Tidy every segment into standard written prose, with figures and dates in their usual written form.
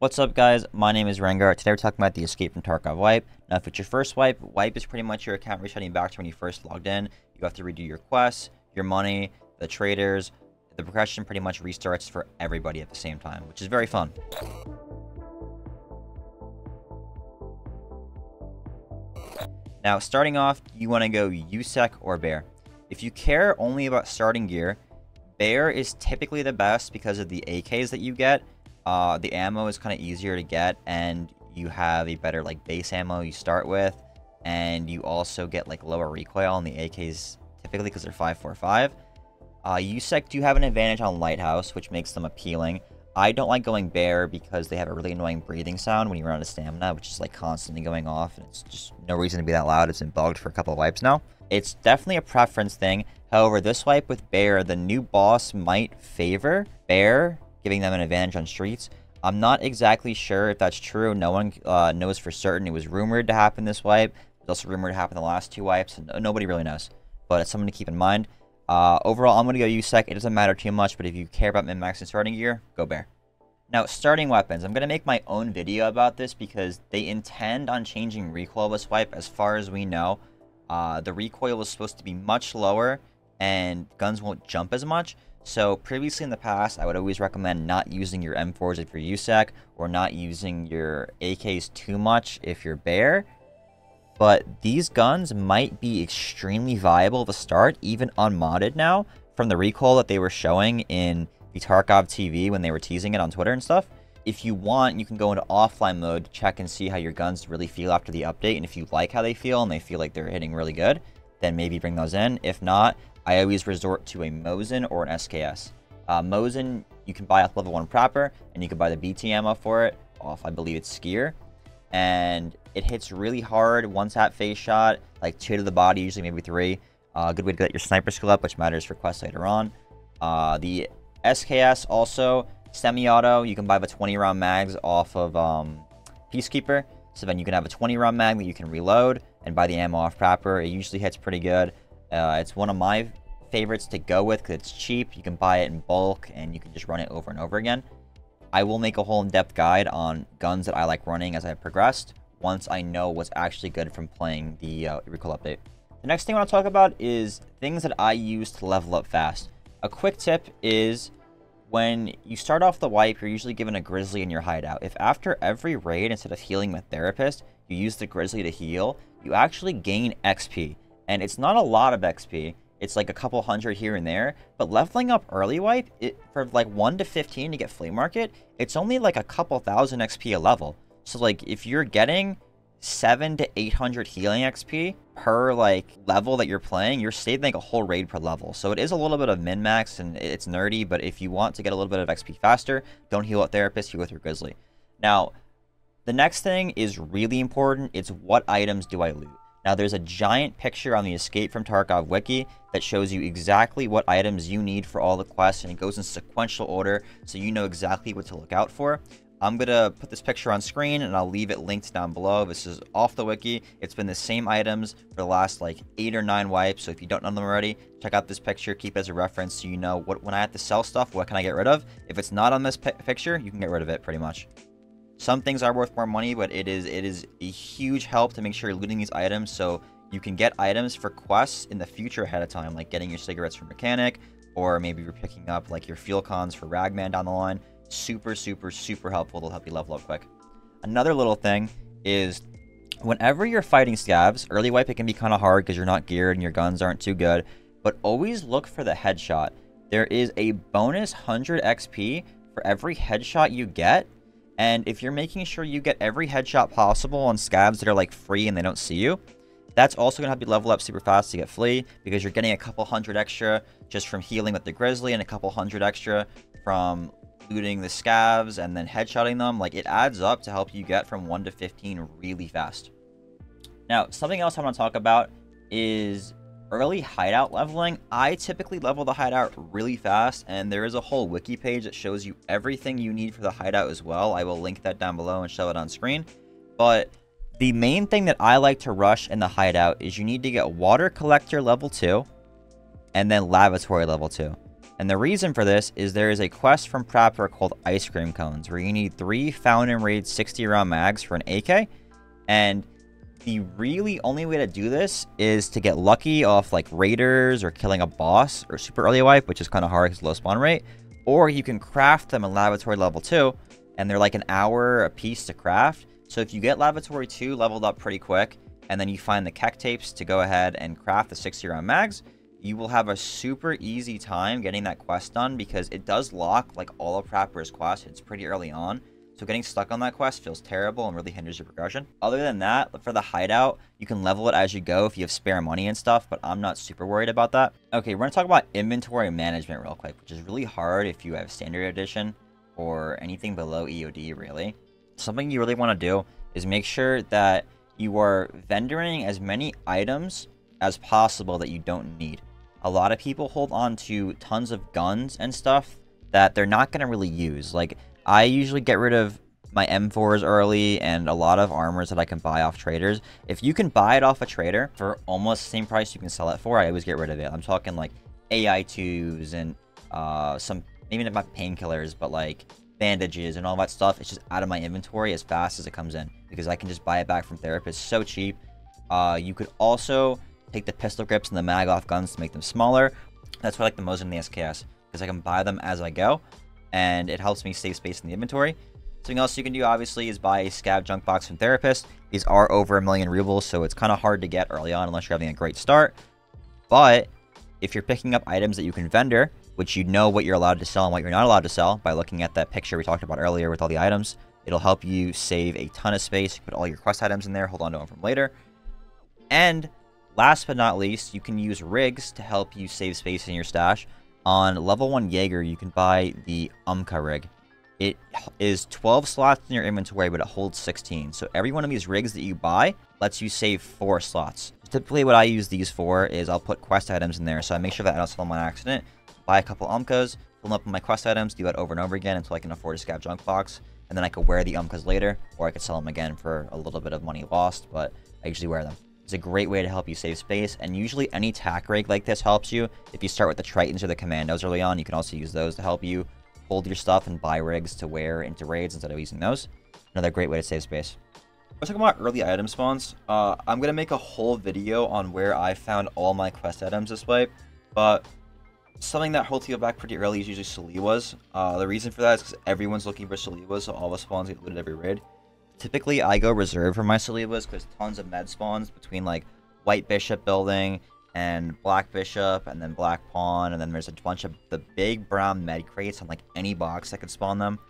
What's up, guys? My name is Rengar. Today we're talking about the Escape from Tarkov wipe. Now, if it's your first wipe is pretty much your account resetting back to when you first logged in. You have to redo your quests, your money, the traders. The progression pretty much restarts for everybody at the same time, which is very fun. Now, starting off, you want to go USEC or Bear. If you care only about starting gear, Bear is typically the best because of the AKs that you get. The ammo is kind of easier to get, and you have a better base ammo you start with, and you also get lower recoil on the AKs typically because they're 5.45. USEC do have an advantage on Lighthouse, which makes them appealing. I don't like going Bear because they have a really annoying breathing sound when you run out of stamina, which is constantly going off, and it's just no reason to be that loud. It's been bugged for a couple of wipes now. It's definitely a preference thing. However, this wipe with Bear, the new boss might favor Bear, giving them an advantage on streets. I'm not exactly sure if that's true. No one knows for certain. It was rumored to happen this wipe. It was also rumored to happen the last two wipes, and nobody really knows. But it's something to keep in mind. Overall, I'm going to go USEC. It doesn't matter too much, but if you care about min-max and starting gear, go Bear. Now, starting weapons. I'm going to make my own video about this because they intend on changing recoil this wipe. As far as we know, the recoil was supposed to be much lower, and guns won't jump as much. So previously in the past, I would always recommend not using your M4s if you're USEC, or not using your AKs too much if you're Bear. But these guns might be extremely viable to start, even unmodded now, from the recoil that they were showing in the Tarkov TV when they were teasing it on Twitter and stuff. If you want, you can go into offline mode to check and see how your guns really feel after the update, and if you like how they feel and they feel like they're hitting really good, then maybe bring those in. If not, I always resort to a Mosin or an SKS. Mosin, you can buy off level 1 Prapor, and you can buy the BT ammo for it off, I believe it's Skier. And it hits really hard, one tap face shot, 2 to the body, usually maybe 3. Good way to get your sniper skill up, which matters for quests later on. The SKS also, semi-auto, you can buy the 20 round mags off of Peacekeeper. So then you can have a 20 round mag that you can reload, and buy the ammo off Prapor. It usually hits pretty good. It's one of my favorites to go with because it's cheap. You can buy it in bulk, and you can just run it over and over again. I will make a whole in-depth guide on guns that I like running as I progressed, once I know what's actually good from playing the recoil update. The next thing I want to talk about is things that I use to level up fast. A quick tip is, when you start off the wipe, you're usually given a Grizzly in your hideout. If after every raid, instead of healing with Therapist, you use the Grizzly to heal, you actually gain XP. And it's not a lot of XP. It's a couple hundred here and there. But leveling up early wipe, for 1 to 15 to get Flea Market, it's only a couple thousand XP a level. So if you're getting 700 to 800 healing XP per level that you're playing, you're saving a whole raid per level. So it is a little bit of min-max, and it's nerdy, but if you want to get a little bit of XP faster, don't heal with Therapist, heal with your Grizzly. Now, the next thing is really important. It's what items do I loot? Now, there's a giant picture on the Escape from Tarkov wiki that shows you exactly what items you need for all the quests, and it goes in sequential order, so you know exactly what to look out for. I'm going to put this picture on screen, and I'll leave it linked down below. This is off the wiki. It's been the same items for the last 8 or 9 wipes, so if you don't know them already, check out this picture, keep it as a reference so you know when I have to sell stuff, what can I get rid of. If it's not on this picture, you can get rid of it pretty much. Some things are worth more money, but it is a huge help to make sure you're looting these items so you can get items for quests in the future ahead of time, like getting your cigarettes for Mechanic, or maybe you're picking up your fuel cons for Ragman down the line. Super, super, super helpful to help you level up quick. Another little thing is, whenever you're fighting scavs, early wipe it can be kind of hard because you're not geared and your guns aren't too good, but always look for the headshot. There is a bonus 100 XP for every headshot you get. And if you're making sure you get every headshot possible on scavs that are free and they don't see you, that's also going to help you level up super fast to get Flea, because you're getting a couple hundred extra just from healing with the Grizzly, and a couple hundred extra from looting the scavs and then headshotting them. It adds up to help you get from 1 to 15 really fast. Now, something else I want to talk about is early hideout leveling. I typically level the hideout really fast, and there is a whole wiki page that shows you everything you need for the hideout as well. I will link that down below and show it on screen. But the main thing that I like to rush in the hideout is you need to get Water Collector level 2 and then Lavatory level 2. And the reason for this is there is a quest from Prapor called Ice Cream Cones, where you need 3 Found and Raid 60 round mags for an AK. And the really only way to do this is to get lucky off like raiders or killing a boss or super early wipe, which is kind of hard because low spawn rate. Or you can craft them in Lavatory level 2, and they're like an hour a piece to craft. So if you get Lavatory 2 leveled up pretty quick, and then you find the Keck tapes to go ahead and craft the 60 round mags, you will have a super easy time getting that quest done, because it does lock like all of Prapor's quests. It's pretty early on, so getting stuck on that quest feels terrible and really hinders your progression. Other than that, for the hideout, you can level it as you go if you have spare money and stuff, but I'm not super worried about that. Okay, we're gonna talk about inventory management real quick, which is really hard if you have standard edition or anything below EOD, really. Something you really want to do is make sure that you are vendoring as many items as possible that you don't need. A lot of people hold on to tons of guns and stuff that they're not going to really use. Like, I usually get rid of my M4s early and a lot of armors that I can buy off traders. If you can buy it off a trader for almost the same price you can sell it for, I always get rid of it. I'm talking like AI2s and some, maybe not painkillers, but like bandages and all that stuff. It's just out of my inventory as fast as it comes in, because I can just buy it back from therapists so cheap. You could also take the pistol grips and the mag off guns to make them smaller. That's what I like the most in the SKS, because I can buy them as I go, and it helps me save space in the inventory. Something else you can do, obviously, is buy a scav junk box from Therapist. These are over 1,000,000 rubles, so it's kind of hard to get early on unless you're having a great start. But if you're picking up items that you can vendor, which you know what you're allowed to sell and what you're not allowed to sell by looking at that picture we talked about earlier with all the items, it'll help you save a ton of space. You put all your quest items in there, hold on to them from later. And last but not least, you can use rigs to help you save space in your stash. On level 1 Jaeger, you can buy the Umka rig. It is 12 slots in your inventory, but it holds 16. So every one of these rigs that you buy lets you save 4 slots. Typically what I use these for is I'll put quest items in there, so I make sure that I don't sell them on accident. Buy a couple Umkas, fill them up with my quest items, do that over and over again until I can afford a scav junk box. And then I could wear the Umkas later, or I could sell them again for a little bit of money lost, but I usually wear them. It's a great way to help you save space, and usually any tack rig like this helps you. If you start with the Tritons or the Commandos early on, you can also use those to help you hold your stuff and buy rigs to wear into raids instead of using those. Another great way to save space. Let's talk about early item spawns. I'm going to make a whole video on where I found all my quest items this wipe, but something that holds you back pretty early is usually Saliwas. The reason for that is because everyone's looking for Saliwas, so all the spawns get looted every raid. Typically, I go reserve for my Saliwas because tons of med spawns between like White Bishop building and Black Bishop and then Black Pawn, and then there's a bunch of the big brown med crates on like any box that could spawn them.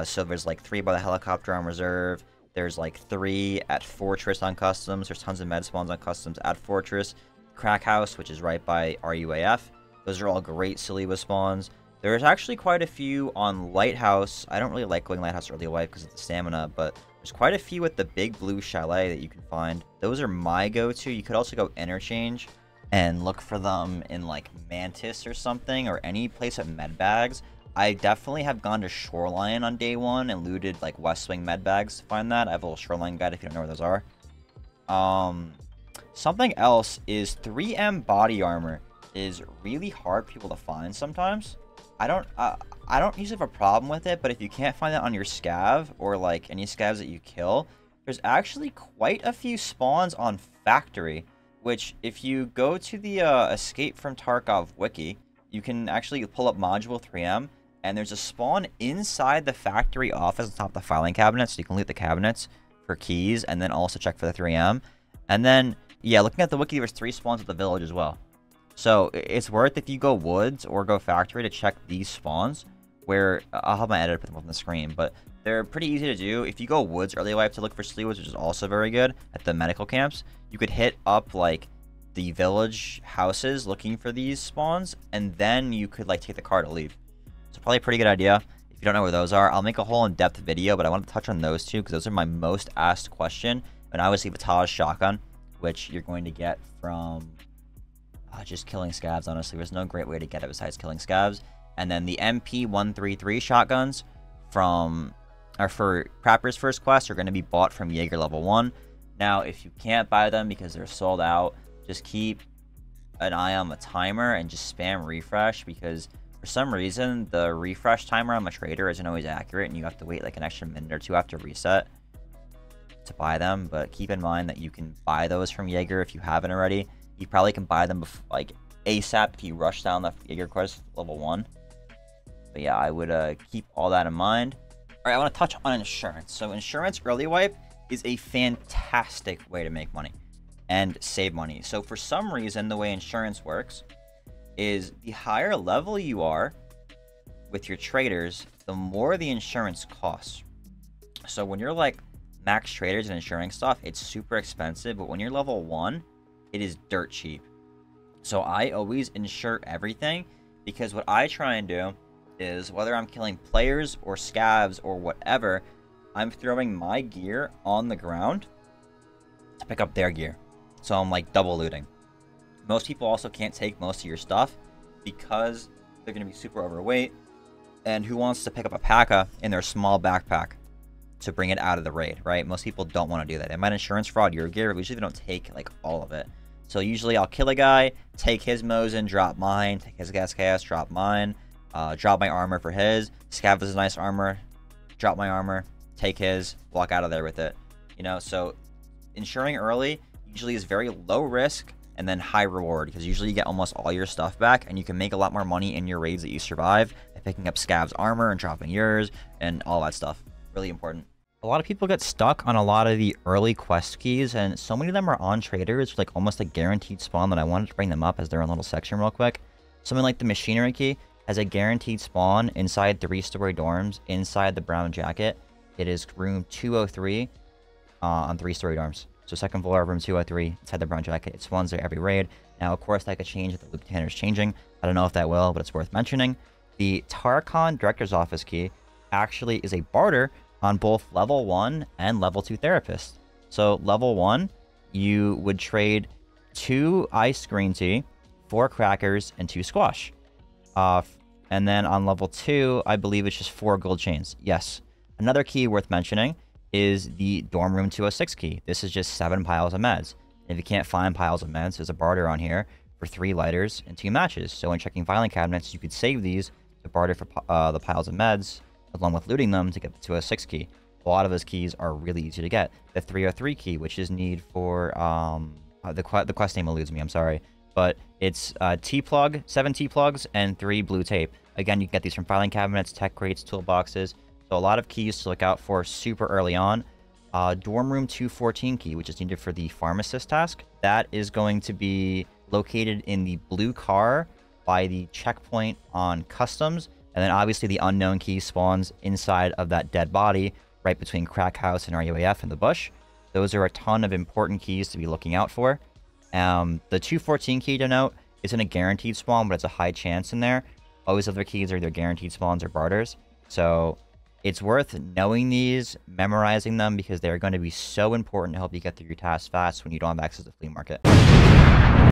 So there's like 3 by the helicopter on reserve. There's like 3 at Fortress on customs. There's tons of med spawns on customs at Fortress. Crack House, which is right by RUAF. Those are all great Saliwa spawns. There's actually quite a few on Lighthouse. I don't really like going Lighthouse early wipe because of the stamina, but there's quite a few with the big blue chalet that you can find. Those are my go-to. You could also go Interchange and look for them in like Mantis or something, or any place at med bags. I definitely have gone to Shoreline on day 1 and looted like West Wing med bags to find that. I have a little Shoreline guide if you don't know where those are. Something else is 3M body armor is really hard for people to find sometimes. I don't usually have a problem with it, but if you can't find it on your scav or like any scavs that you kill, there's actually quite a few spawns on Factory, which if you go to the Escape from Tarkov wiki, you can actually pull up module 3M, and there's a spawn inside the factory office on top of the filing cabinet, so you can loot the cabinets for keys and then also check for the 3M. And then, yeah, looking at the wiki, there's 3 spawns at the village as well. So it's worth, if you go woods or go factory, to check these spawns, where I'll have my editor put them up on the screen, but they're pretty easy to do. If you go woods early wipe to look for Saliwas, which is also very good at the medical camps, you could hit up like the village houses looking for these spawns, and then you could like take the car to leave. So probably a pretty good idea. If you don't know where those are, I'll make a whole in-depth video, but I want to touch on those 2 because those are my most asked question. And obviously Vital's shotgun, which you're going to get from just killing scavs. Honestly, there's no great way to get it besides killing scavs. And then the MP133 shotguns for Prapor's first quest are going to be bought from Jaeger level 1. Now, if you can't buy them because they're sold out, just keep an eye on the timer and just spam refresh, because For some reason, the refresh timer on the trader isn't always accurate, and you have to wait like an extra minute or two after reset to buy them. But keep in mind that you can buy those from Jaeger if you haven't already. You probably can buy them like ASAP if you rush down the Jaeger quest level 1. But yeah, I would keep all that in mind. All right, I want to touch on insurance. So insurance early wipe is a fantastic way to make money and save money. So for some reason, the way insurance works is the higher level you are with your traders, the more the insurance costs. So when you're like max traders and insuring stuff, it's super expensive, but when you're level 1, it is dirt cheap. So I always insure everything, because what I try and do is, whether I'm killing players or scavs or whatever, I'm throwing my gear on the ground to pick up their gear. So I'm like double looting. Most people also can't take most of your stuff because they're going to be super overweight. And who wants to pick up a P.A.K.A. in their small backpack to bring it out of the raid, right? Most people don't want to do that. They might insurance fraud your gear, but usually they don't take like all of it. So usually I'll kill a guy, take his Mosin, drop mine, take his gas chaos, drop mine, drop my armor for his. Scav has a nice armor, drop my armor, take his, walk out of there with it. You know, so insuring early usually is very low risk and then high reward, because usually you get almost all your stuff back, and you can make a lot more money in your raids that you survive by picking up Scav's armor and dropping yours and all that stuff. Really important. A lot of people get stuck on a lot of the early quest keys, and so many of them are on traders, like almost a guaranteed spawn, that I wanted to bring them up as their own little section real quick. Something like the machinery key has a guaranteed spawn inside 3-story dorms inside the brown jacket. It is room 203 on 3-story dorms. So second floor, room 203, inside the brown jacket. It spawns there every raid. Now, of course, that could change if the loot container is changing. I don't know if that will, but it's worth mentioning. The Tarkhan Director's Office key actually is a barter on both level 1 and level 2 therapists. So level 1, you would trade 2 ice green tea, 4 crackers, and 2 squash. And then on level 2, I believe it's just 4 gold chains. Yes. Another key worth mentioning is the dorm room 206 key. This is just 7 piles of meds. And if you can't find piles of meds, there's a barter on here for 3 lighters and 2 matches. So when checking filing cabinets, you could save these to barter for the piles of meds, along with looting them to get the 206 key. A lot of those keys are really easy to get. The 303 key, which is need for the quest name eludes me, I'm sorry, but it's T-plug, 7 T-plugs, and 3 blue tape. Again, you can get these from filing cabinets, tech crates, toolboxes. So a lot of keys to look out for super early on. Dorm room 214 key, which is needed for the pharmacist task. That is going to be located in the blue car by the checkpoint on customs. And then obviously the unknown key spawns inside of that dead body, right between Crack House and RUAF in the bush. Those are a ton of important keys to be looking out for. The 214 key to note isn't a guaranteed spawn, but it's a high chance in there. All these other keys are either guaranteed spawns or barters. So it's worth knowing these, memorizing them, because they're going to be so important to help you get through your tasks fast when you don't have access to the flea market.